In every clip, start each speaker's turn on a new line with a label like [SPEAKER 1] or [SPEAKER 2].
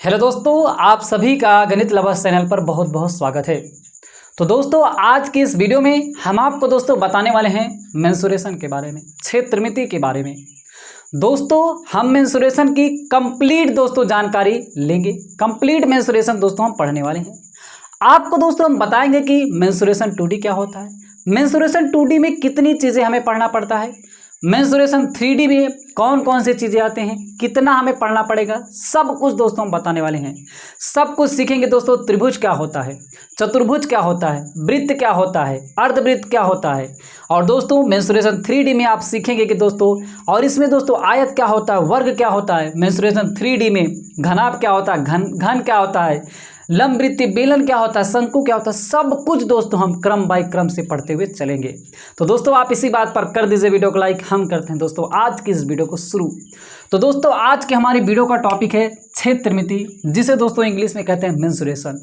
[SPEAKER 1] Hello दोस्तों, आप सभी का गणित लवर्स चैनल पर बहुत बहुत स्वागत है। तो दोस्तों, आज की इस वीडियो में हम आपको दोस्तों बताने वाले हैं मेंसुरेशन के बारे में, क्षेत्रमिति के बारे में। दोस्तों, हम मेंसुरेशन की कंप्लीट दोस्तों जानकारी लेंगे। कंप्लीट मेंसुरेशन दोस्तों हम पढ़ने वाले हैं। आपको दोस्तों हम बताएंगे कि मेंसुरेशन 2D क्या होता है, मेंसुरेशन 2D में कितनी चीज़ें हमें पढ़ना पड़ता है, मेंसुरेशन 3D में कौन कौन सी चीज़ें आते हैं, कितना हमें पढ़ना पड़ेगा, सब कुछ दोस्तों हम बताने वाले हैं। सब कुछ सीखेंगे दोस्तों। त्रिभुज क्या होता है, चतुर्भुज क्या होता है, वृत्त क्या होता है, अर्धवृत्त क्या होता है, और दोस्तों मेंसुरेशन 3D में आप सीखेंगे कि दोस्तों, और इसमें दोस्तों आयत क्या होता है, वर्ग क्या होता है, मेंसुरेशन 3D में घनाभ क्या होता है, घन क्या होता है, लंब वृत्तीय बेलन क्या होता है, शंकु क्या होता है, सब कुछ दोस्तों हम क्रम बाय क्रम से पढ़ते हुए चलेंगे। तो दोस्तों आप इसी बात पर कर दीजिए वीडियो को लाइक। हम करते हैं दोस्तों आज की इस वीडियो को शुरू। तो दोस्तों आज के हमारी वीडियो का टॉपिक है क्षेत्रमिति, जिसे दोस्तों इंग्लिश में कहते हैं मेंसुरेशन।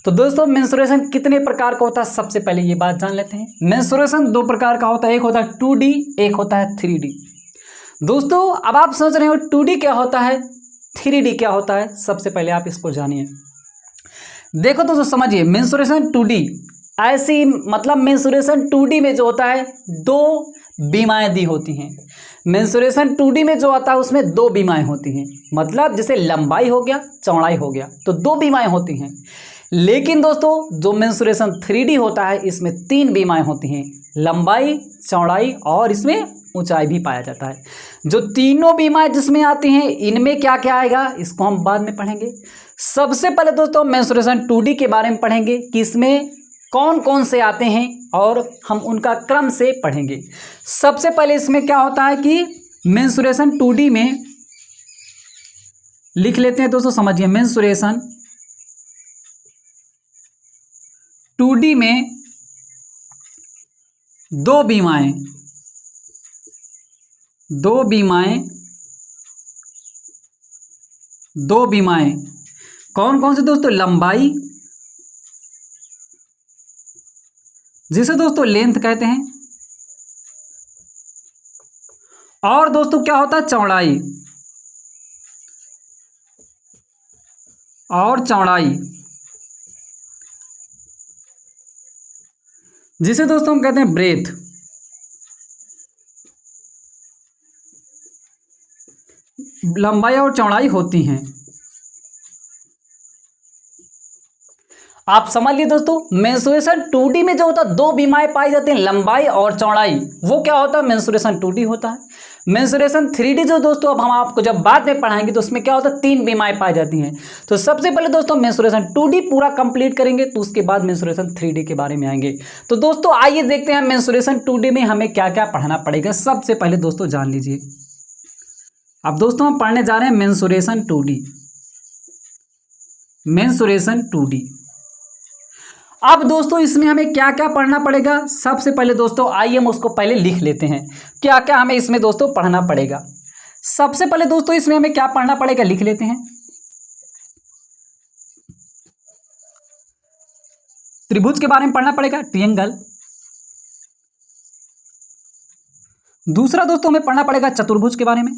[SPEAKER 1] तो दोस्तों मेंसुरेशन कितने प्रकार का होता है, सबसे पहले ये बात जान लेते हैं। मेंसुरेशन दो प्रकार का होता है, एक होता है 2D, एक होता है 3D। दोस्तों अब आप सोच रहे हो 2D क्या होता है, 3D क्या होता है, सबसे पहले आप इसको जानिए। देखो दोस्तों समझिए, मेंसुरेशन 2D ऐसी मतलब मेंसुरेशन 2D में जो होता है दो बीमाएं दी होती हैं। मेंसुरेशन 2D में जो आता है उसमें दो बीमाएं होती हैं, मतलब जैसे लंबाई हो गया, चौड़ाई हो गया, तो दो बीमाएं होती हैं। लेकिन दोस्तों जो मेंसुरेशन 3D होता है इसमें तीन बीमाएं होती हैं, लंबाई, चौड़ाई और इसमें ऊंचाई भी पाया जाता है। जो तीनों बीमाएं जिसमें आती हैं इनमें क्या क्या आएगा इसको हम बाद में पढ़ेंगे। सबसे पहले दोस्तों मेंसुरेशन 2D के बारे में पढ़ेंगे कि इसमें कौन कौन से आते हैं और हम उनका क्रम से पढ़ेंगे। सबसे पहले इसमें क्या होता है कि मेंसुरेशन 2D में लिख लेते हैं दोस्तों, समझिए। मेंसुरेशन 2D में दो बीमाएं कौन कौन से दोस्तों, लंबाई जिसे दोस्तों लेंथ कहते हैं, और दोस्तों क्या होता है चौड़ाई, जिसे दोस्तों हम कहते हैं ब्रेथ। लंबाई और चौड़ाई होती हैं। आप समझ लिए दोस्तों, मेंसुरेशन 2D में जो होता है दो बीमाएं पाई जाती हैं, लंबाई और चौड़ाई, वो क्या होता है मेंसुरेशन 2D होता है। मेंसुरेशन 3D जो दोस्तों अब हम आपको जब बाद में पढ़ाएंगे तो उसमें क्या होता है तीन बीमाएं पाई जाती हैं। तो सबसे पहले दोस्तों मेंसुरेशन 2D पूरा कंप्लीट करेंगे, तो उसके बाद मेंसुरेशन 3D के बारे में आएंगे। तो दोस्तों आइए देखते हैं मेंसुरेशन 2D में हमें क्या क्या पढ़ना पड़ेगा। सबसे पहले दोस्तों जान लीजिए, अब दोस्तों हम पढ़ने जा रहे हैं मेंसुरेशन 2D। अब दोस्तों इसमें हमें क्या क्या पढ़ना पड़ेगा, सबसे पहले दोस्तों आइए हम उसको पहले लिख लेते हैं, क्या क्या हमें इसमें दोस्तों पढ़ना पड़ेगा। सबसे पहले दोस्तों इसमें हमें क्या पढ़ना पड़ेगा, लिख लेते हैं। त्रिभुज के बारे में पढ़ना पड़ेगा, ट्रायंगल। दूसरा दोस्तों हमें पढ़ना पड़ेगा चतुर्भुज के बारे में।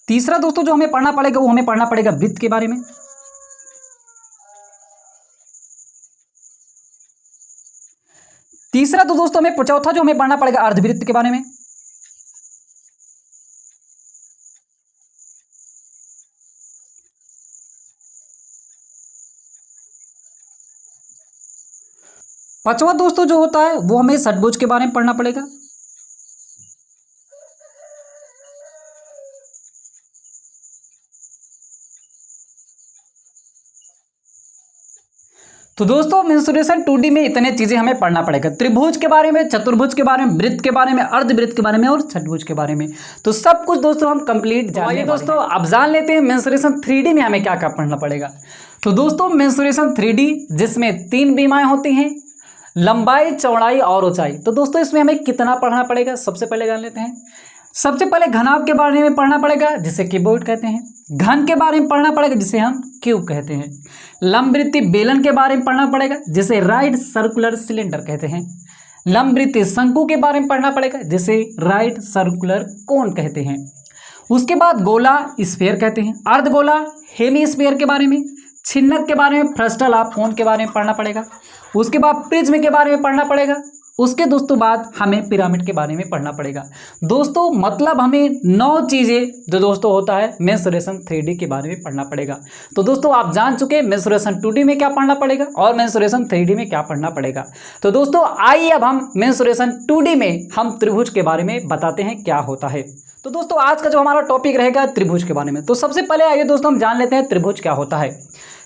[SPEAKER 1] तीसरा दोस्तों जो हमें पढ़ना पड़ेगा वो हमें पढ़ना पड़ेगा वृत्त के बारे में। तीसरा तो दोस्तों हमें चौथा जो हमें पढ़ना पड़ेगा अर्धवृत्त के बारे में। पांचवा दोस्तों जो होता है वो हमें षटभुज के बारे में पढ़ना पड़ेगा। तो दोस्तों मेंसुरेशन 2D में इतने चीजें हमें पढ़ना पड़ेगा, त्रिभुज के बारे में, चतुर्भुज के बारे में, वृत्त के बारे में, अर्धवृत्त के बारे में और षटभुज के बारे में। तो सब कुछ दोस्तों हम कंप्लीट जानिए। दोस्तों अब जान लेते हैं मेंसुरेशन 3D में हमें क्या क्या पढ़ना पड़ेगा। तो दोस्तों मेंसुरेशन 3D जिसमें तीन बीमाएं होती हैं, लंबाई, चौड़ाई और ऊंचाई। तो दोस्तों इसमें हमें कितना पढ़ना पड़ेगा, सबसे पहले जान लेते हैं। सबसे पहले घनाभ के बारे में पढ़ना पड़ेगा जिसे क्यूबॉइड कहते हैं। घन के बारे में पढ़ना पड़ेगा जिसे हम क्यूब कहते हैं। लंबवृत्तीय बेलन के बारे में पढ़ना पड़ेगा जिसे राइट सर्कुलर सिलेंडर कहते हैं। लंबवृत्तीय शंकु के बारे में पढ़ना पड़ेगा जिसे राइट सर्कुलर कोन कहते हैं। उसके बाद गोला स्फीयर कहते हैं। अर्धगोला हेमीस्फीयर के बारे में, छिन्नक के बारे में, फ्रस्टल ऑफ कोन के बारे में पढ़ना पड़ेगा। उसके बाद प्रिज्म के बारे में पढ़ना पड़ेगा। उसके दोस्तों बाद हमें पिरामिड के बारे में पढ़ना पड़ेगा। दोस्तों मतलब हमें 9 चीज़ें जो दोस्तों होता है मेंसुरेशन 3D के बारे में पढ़ना पड़ेगा। तो दोस्तों आप जान चुके हैं मेंसुरेशन 2D में क्या पढ़ना पड़ेगा और मेंसुरेशन 3D में क्या पढ़ना पड़ेगा। तो दोस्तों आइए अब हम मेंसुरेशन 2D में हम त्रिभुज के बारे में बताते हैं क्या होता है। तो दोस्तों आज का जो हमारा टॉपिक रहेगा त्रिभुज के बारे में। तो सबसे पहले आइए दोस्तों हम जान लेते हैं त्रिभुज क्या होता है।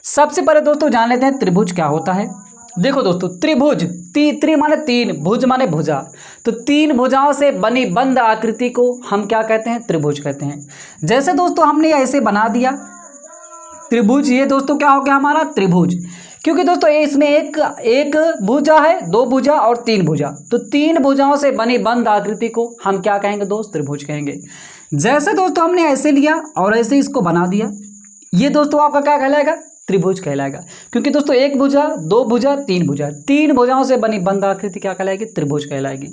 [SPEAKER 1] सबसे पहले दोस्तों जान लेते हैं त्रिभुज क्या होता है। देखो दोस्तों त्रिभुज, त्रि माने 3, भुज माने भुजा, तो 3 भुजाओं से बनी बंद आकृति को हम क्या कहते हैं, त्रिभुज कहते हैं। जैसे दोस्तों हमने ऐसे बना दिया त्रिभुज, ये दोस्तों क्या हो गया हमारा त्रिभुज, क्योंकि दोस्तों इसमें एक भुजा है, 2 भुजा और 3 भुजा, तो 3 भुजाओं से बनी बंद आकृति को हम क्या कहेंगे दोस्त, त्रिभुज कहेंगे। जैसे दोस्तों हमने ऐसे लिया और ऐसे इसको बना दिया, ये दोस्तों आपका क्या कहलाएगा, त्रिभुज कहलाएगा, क्योंकि दोस्तों 1 भुजा, 2 भुजा, 3 भुजा, 3 भुजाओं से बनी बंद आकृति क्या कहलाएगी, त्रिभुज कहलाएगी।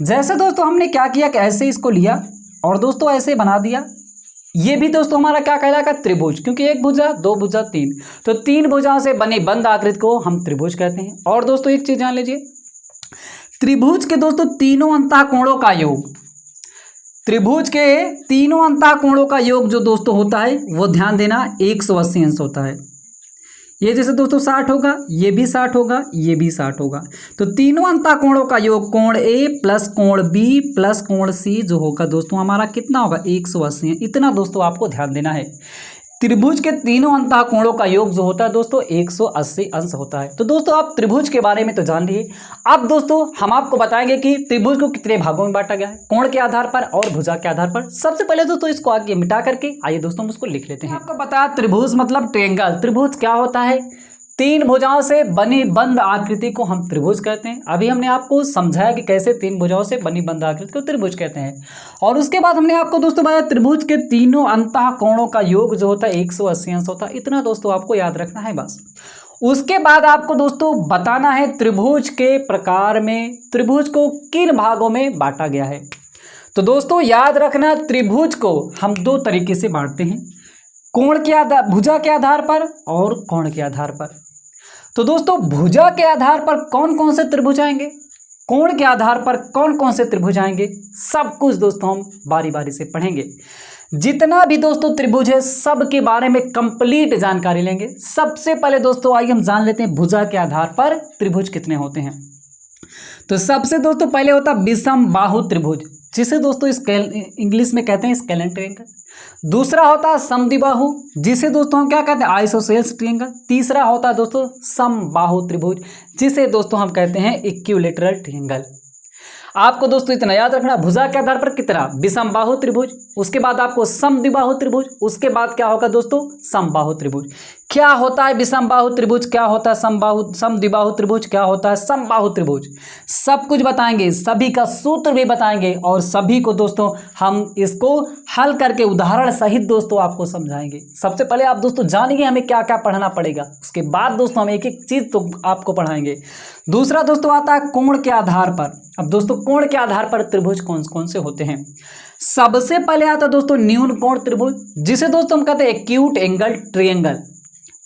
[SPEAKER 1] जैसे दोस्तों हमने क्या किया कि ऐसे इसको लिया और दोस्तों ऐसे बना दिया, ये भी दोस्तों हमारा क्या कहलाएगा, त्रिभुज, क्योंकि 1 भुजा, 2 भुजा, 3, तो 3 भुजाओं से बनी बंद आकृति को हम त्रिभुज कहते हैं। और दोस्तों एक चीज जान लीजिए, त्रिभुज के दोस्तों तीनों अंतः कोणों का योग, त्रिभुज के तीनों अंतः कोणों का योग जो दोस्तों होता है वो ध्यान देना 180 अंश होता है। ये जैसे दोस्तों 60 होगा, ये भी 60 होगा, ये भी 60 होगा, तो तीनों अंतः कोणों का योग कोण ए प्लस कोण बी प्लस कोण सी जो होगा दोस्तों हमारा कितना होगा, 180। इतना दोस्तों आपको ध्यान देना है। त्रिभुज के तीनों अंतः कोणों का योग जो होता है दोस्तों 180 अंश होता है। तो दोस्तों आप त्रिभुज के बारे में तो जान लिए। अब दोस्तों हम आपको बताएंगे कि त्रिभुज को कितने भागों में बांटा गया है, कोण के आधार पर और भुजा के आधार पर। सबसे पहले दोस्तों इसको आगे मिटा करके आइए दोस्तों हम उसको लिख लेते हैं। आपको बताया त्रिभुज मतलब ट्रायंगल। त्रिभुज क्या होता है, 3 भुजाओं से बनी बंद आकृति को हम त्रिभुज कहते हैं। अभी हमने आपको समझाया कि कैसे 3 भुजाओं से बनी बंद आकृति को त्रिभुज कहते हैं। और उसके बाद हमने आपको दोस्तों बताया त्रिभुज के तीनों अंतः कोणों का योग जो होता है 180 अंश होता है। इतना दोस्तों आपको याद रखना है बस। उसके बाद आपको दोस्तों बताना है त्रिभुज के प्रकार में त्रिभुज को किन भागों में बांटा गया है। तो दोस्तों याद रखना त्रिभुज को हम 2 तरीके से बांटते हैं, कोण के आधार, भुजा के आधार पर और कोण के आधार पर। तो दोस्तों भुजा के आधार पर कौन कौन से त्रिभुज आएंगे, कोण के आधार पर कौन कौन से त्रिभुज आएंगे, सब कुछ दोस्तों हम बारी बारी से पढ़ेंगे। जितना भी दोस्तों त्रिभुज है सब के बारे में कंप्लीट जानकारी लेंगे। सबसे पहले दोस्तों आइए हम जान लेते हैं भुजा के आधार पर त्रिभुज कितने होते हैं। तो सबसे दोस्तों पहले होता विषम बाहु त्रिभुज, जिसे दोस्तों इंग्लिश में कहते हैं स्केलेन ट्रायंगल। दूसरा होता है समद्विबाहु, जिसे दोस्तों हम क्या कहते हैं, आइसोसेल्स ट्रायंगल। तीसरा होता है दोस्तों समबाहु त्रिभुज, जिसे दोस्तों हम कहते हैं इक्विलैटरल ट्रायंगल। आपको दोस्तों इतना याद रखना, भुजा के आधार पर कितना, विषम बाहु त्रिभुज, उसके बाद आपको समद्विबाहु त्रिभुज, उसके बाद क्या होगा दोस्तों, समबाहु त्रिभुज। क्या होता है विषम बाहु त्रिभुज, क्या होता है समद्विबाहु त्रिभुज, क्या होता है समबाहु त्रिभुज, सब कुछ बताएंगे, सभी का सूत्र भी बताएंगे और सभी को दोस्तों हम इसको हल करके उदाहरण सहित दोस्तों आपको समझाएंगे। सबसे पहले आप दोस्तों जानिए हमें क्या क्या पढ़ना पड़ेगा, उसके बाद दोस्तों हम एक एक चीज़ तो आपको पढ़ाएंगे। दूसरा दोस्तों आता है कोण के आधार पर। अब दोस्तों कोण के आधार पर त्रिभुज कौन कौन से होते हैं। सबसे पहले आता है दोस्तों न्यून कोण त्रिभुज, जिसे दोस्तों हम कहते हैं एक्यूट एंगल ट्रायंगल।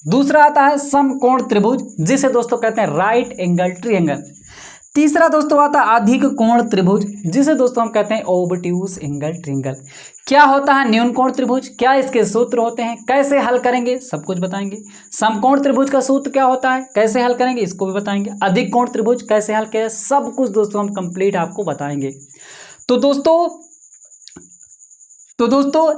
[SPEAKER 1] दूसरा आता है समकोण त्रिभुज, जिसे दोस्तों कहते हैं राइट एंगल ट्रायंगल। तीसरा दोस्तों आता है अधिक कोण त्रिभुज, जिसे दोस्तों हम कहते हैं ओबट्यूज एंगल ट्रायंगल। क्या होता है न्यून कोण त्रिभुज, क्या इसके सूत्र होते हैं, कैसे हल करेंगे, सब कुछ बताएंगे। समकोण त्रिभुज का सूत्र क्या होता है, कैसे हल करेंगे, इसको भी बताएंगे। अधिक कोण त्रिभुज कैसे हल करें, सब कुछ दोस्तों हम कंप्लीट आपको बताएंगे। तो दोस्तों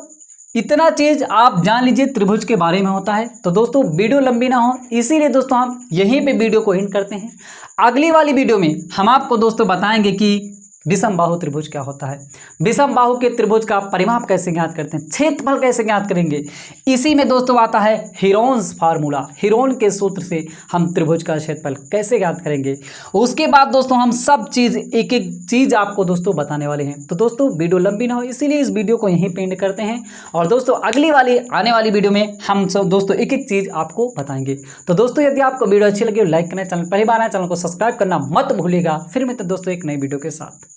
[SPEAKER 1] इतना चीज आप जान लीजिए त्रिभुज के बारे में होता है। तो दोस्तों वीडियो लंबी ना हो इसीलिए दोस्तों हम यहीं पे वीडियो को एंड करते हैं। अगली वाली वीडियो में हम आपको दोस्तों बताएंगे कि विषम बाहु त्रिभुज क्या होता है, विषम बाहु के त्रिभुज का परिमाप कैसे ज्ञात करते हैं, क्षेत्रफल कैसे ज्ञात करेंगे। इसी में दोस्तों आता है हीरोन्स फार्मूला, हीरोन के सूत्र से हम त्रिभुज का क्षेत्रफल कैसे ज्ञात करेंगे। उसके बाद दोस्तों हम सब चीज़ एक एक चीज़ आपको दोस्तों बताने वाले हैं। तो दोस्तों वीडियो लंबी ना हो इसीलिए इस वीडियो को यहीं पे एंड करते हैं, और दोस्तों अगली वाली आने वाली वीडियो में हम सब दोस्तों एक एक चीज़ आपको बताएंगे। तो दोस्तों यदि आपको वीडियो अच्छी लगी लाइक करना, चैनल पहली बार आए चैनल को सब्सक्राइब करना मत भूलिएगा। फिर मिलते हैं दोस्तों एक नई वीडियो के साथ।